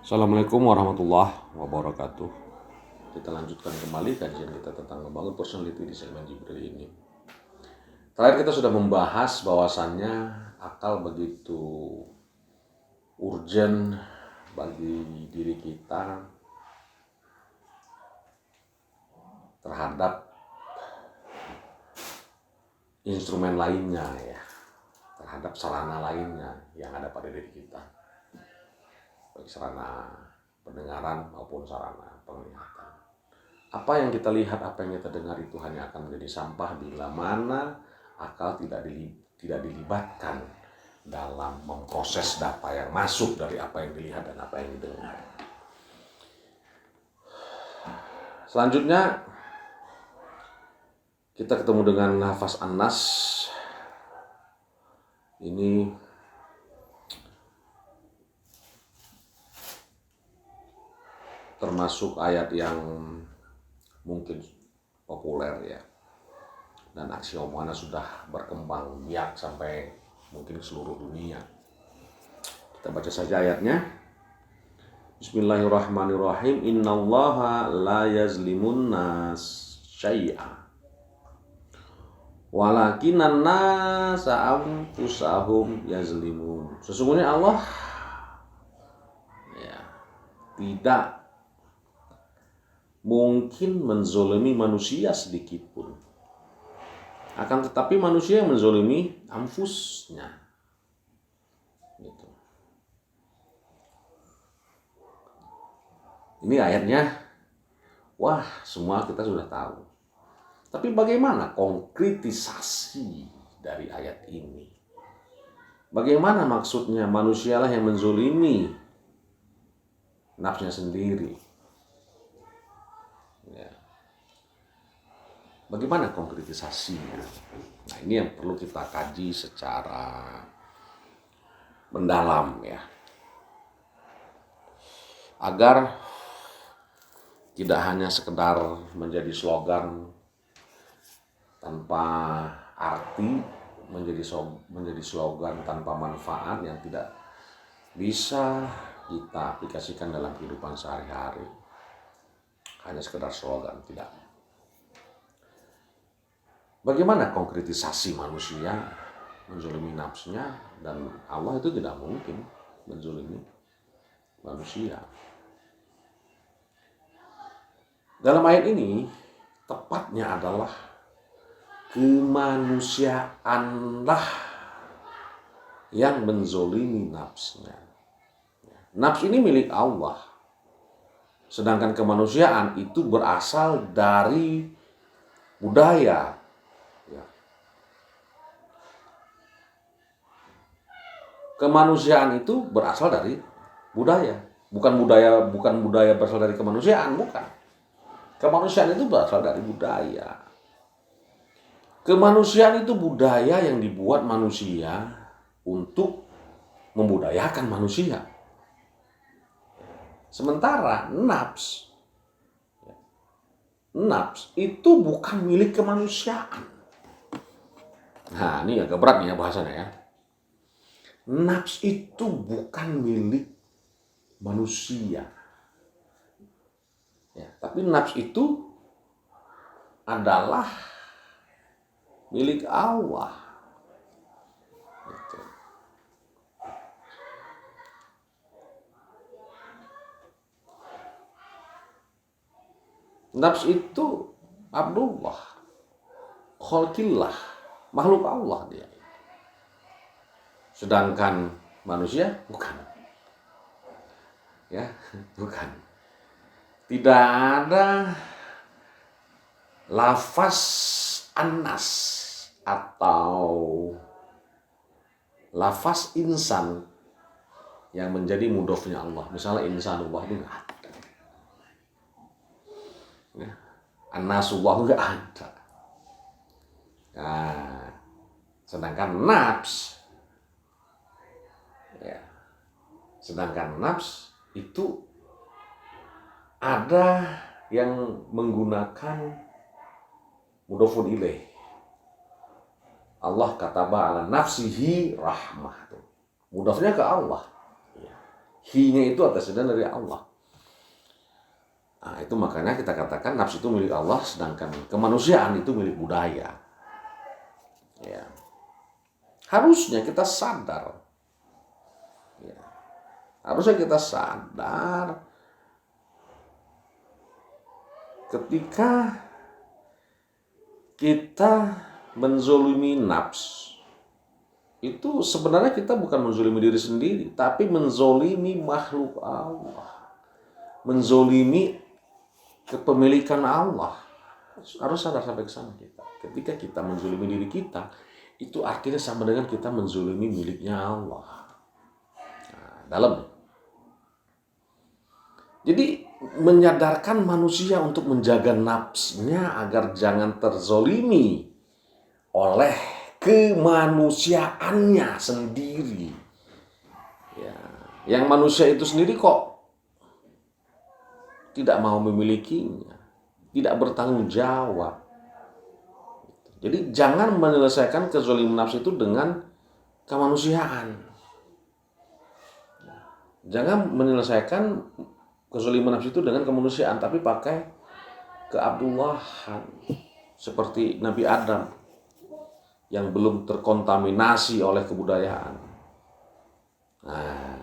Assalamualaikum warahmatullahi wabarakatuh. Kita lanjutkan kembali kajian kita tentang membangun personality di segmen Jibril ini. Terakhir kita sudah membahas bahwasannya akal begitu urgent bagi diri kita terhadap instrumen lainnya ya, terhadap sarana lainnya yang ada pada diri kita. Baik sarana pendengaran maupun sarana penglihatan. Apa yang kita lihat, apa yang kita dengar itu hanya akan menjadi sampah bila mana akal tidak dilibatkan dalam memproses data yang masuk dari apa yang dilihat dan apa yang didengar. Selanjutnya kita ketemu dengan nafas An-Nas. Ini termasuk ayat yang mungkin populer ya, dan aksiomanya sudah berkembang biak sampai mungkin seluruh dunia. Kita baca saja ayatnya. Bismillahirrahmanirrahim. Innallaha la yazlimun nas syai'a walakinan nasa anfusahum yazlimun. Sesungguhnya Allah ya, tidak mungkin menzolimi manusia sedikit pun. Akan tetapi manusia yang menzolimi anfusnya. Gitu. Ini ayatnya, wah semua kita sudah tahu. Tapi bagaimana konkretisasi dari ayat ini? Bagaimana maksudnya manusialah yang menzolimi nafsunya sendiri? Ya. Bagaimana konkretisasinya? Nah, ini yang perlu kita kaji secara mendalam ya, agar tidak hanya sekedar menjadi slogan tanpa arti, menjadi slogan tanpa manfaat yang tidak bisa kita aplikasikan dalam kehidupan sehari-hari. Hanya sekedar slogan, tidak. Bagaimana konkretisasi manusia menzolimi nafsunya, dan Allah itu tidak mungkin menzolimi manusia. Dalam ayat ini tepatnya adalah kemanusiaanlah yang menzolimi nafsunya. Nafsu ini milik Allah. Sedangkan kemanusiaan itu berasal dari budaya. Ya. Kemanusiaan itu berasal dari budaya. Bukan budaya berasal dari kemanusiaan, bukan. Kemanusiaan itu berasal dari budaya. Kemanusiaan itu budaya yang dibuat manusia untuk membudayakan manusia. Sementara nafs itu bukan milik kemanusiaan. Nah, ini agak berat nih ya bahasanya ya. Nafs itu bukan milik manusia. Ya, tapi nafs itu adalah milik Allah. Gitu. Nafs itu Abdullah, khalqillah, makhluk Allah dia. Sedangkan manusia bukan. Ya, bukan. Tidak ada lafaz An-Nas atau lafaz insan yang menjadi mudhofnya Allah. Misalnya insanullah itu enggak ada. Ya. An-Nasullah enggak ada. Nah, sedangkan nafs itu ada yang menggunakan mudhofun ilaih. Allah kataba ala nafsihi rahmah. Mudhofnya ke Allah. Ya. Hi-nya itu atasnya dari Allah. Nah, itu makanya kita katakan nafsu itu milik Allah, sedangkan kemanusiaan itu milik budaya. Ya. Harusnya kita sadar. Ya. Harusnya kita sadar ketika kita menzolimi nafs, itu sebenarnya kita bukan menzolimi diri sendiri, tapi menzolimi makhluk Allah, menzolimi kepemilikan Allah. Harus sadar sampai ke sana kita. Ketika kita menzolimi diri kita, itu artinya sama dengan kita menzolimi miliknya Allah. Nah, dalam. Jadi menyadarkan manusia untuk menjaga nafsnya agar jangan terzolimi oleh kemanusiaannya sendiri. Ya, yang manusia itu sendiri kok tidak mau memilikinya, tidak bertanggung jawab. Jadi jangan menyelesaikan kezaliman nafsu itu dengan kemanusiaan. Jangan menyelesaikan kezaliman nafsu itu dengan kemanusiaan, tapi pakai keabdullahan. Seperti Nabi Adam yang belum terkontaminasi oleh kebudayaan. Nah,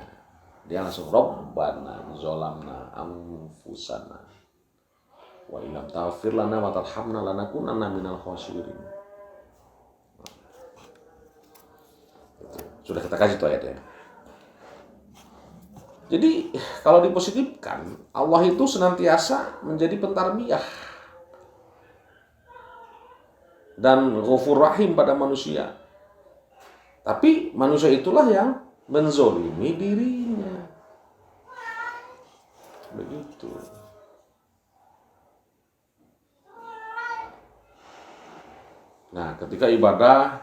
dia langsung Rabbana zolamna anfusana wa illam taghfir lana wa tarhamna lanakunanna minal khasirin. Sudah kita kasih tuh ayatnya. Jadi kalau dipositifkan, Allah itu senantiasa menjadi pentarbiyah dan Ghafur Rahim pada manusia. Tapi manusia itulah yang menzolimi dirinya. Begitu. Nah, ketika ibadah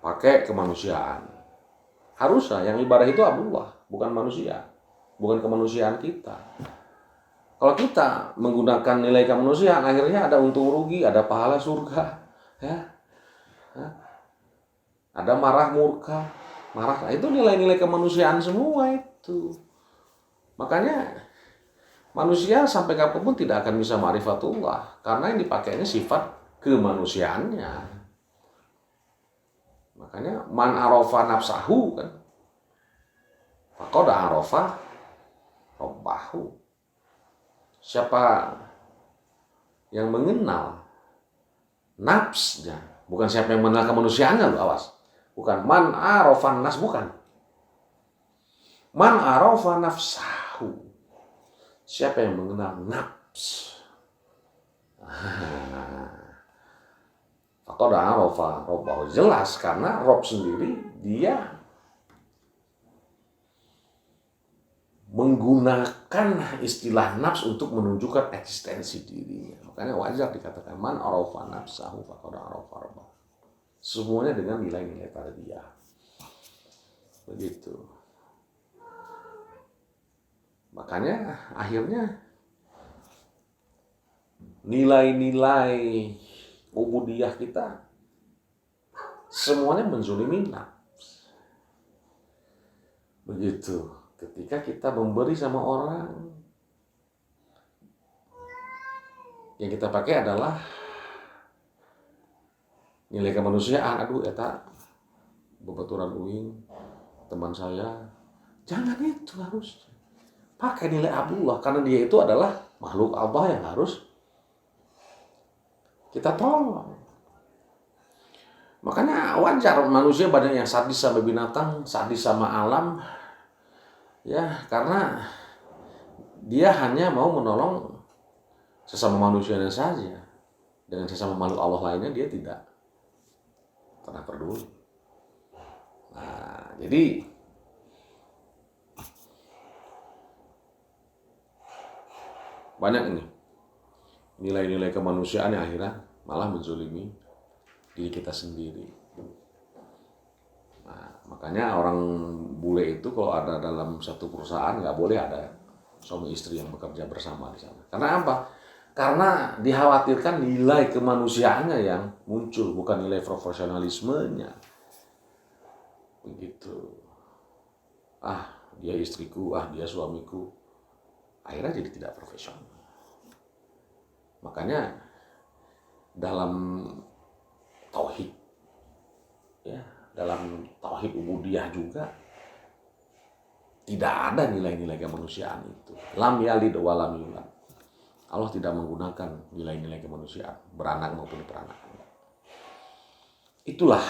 pakai kemanusiaan, harusnya yang ibadah itu Allah, bukan manusia, bukan kemanusiaan kita. Kalau kita menggunakan nilai kemanusiaan, akhirnya ada untung rugi, ada pahala surga, ya, ada marah murka, marah. Itu nilai-nilai kemanusiaan semua itu. Makanya manusia sampai kapanpun tidak akan bisa ma'rifatullah, karena yang dipakainya sifat kemanusiaannya. Makanya man arafa nafsahu kan, faqad arafa rabbahu. Siapa yang mengenal nafsnya, bukan siapa yang mengenal kemanusiaannya, loh, awas. Bukan man arafa nas, bukan. Man arafa nafsahu. Siapa yang mengenal nafs. Faqad arafa rabbahu. Jelas, karena Rob sendiri dia menggunakan istilah nafs untuk menunjukkan eksistensi dirinya. Makanya wajar dikatakan man arafa nafsahu faqad arafa rabbahu. Semuanya dengan nilai-nilai tarbiyah. Begitu. Makanya akhirnya nilai-nilai ubudiyah kita semuanya menzulimi nafs. Begitu. Ketika kita memberi sama orang, yang kita pakai adalah nilai kemanusiaan. Aduh, eta babaturan uing teman saya. Jangan, itu harus pakai nilai Abdullah, karena dia itu adalah makhluk Allah yang harus kita tolong. Makanya wajar manusia banyak yang sadis sama binatang, sadis sama alam. Ya, karena dia hanya mau menolong sesama manusianya saja. Dengan sesama makhluk Allah lainnya dia tidak pernah peduli. Nah, jadi banyak ini nilai-nilai kemanusiaan yang akhirnya malah menzolimi diri kita sendiri. Nah, makanya orang bule itu kalau ada dalam satu perusahaan nggak boleh ada suami istri yang bekerja bersama di sana. Karena apa? Karena dikhawatirkan nilai kemanusiaannya yang muncul, bukan nilai profesionalismenya. Begitu. dia istriku, dia suamiku. Akhirnya jadi tidak profesional. Makanya dalam tauhid, ya, dalam tauhid ubudiyah juga tidak ada nilai-nilai kemanusiaan itu. Lam yalid wa lam yulad. Allah tidak menggunakan nilai-nilai kemanusiaan, beranak maupun peranakan. Itulah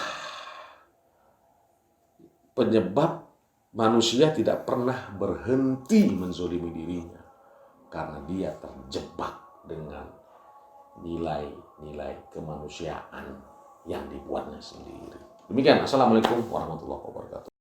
penyebab manusia tidak pernah berhenti menzolimi dirinya, karena dia terjebak dengan nilai-nilai kemanusiaan yang dibuatnya sendiri. Demikian, Assalamualaikum warahmatullahi wabarakatuh.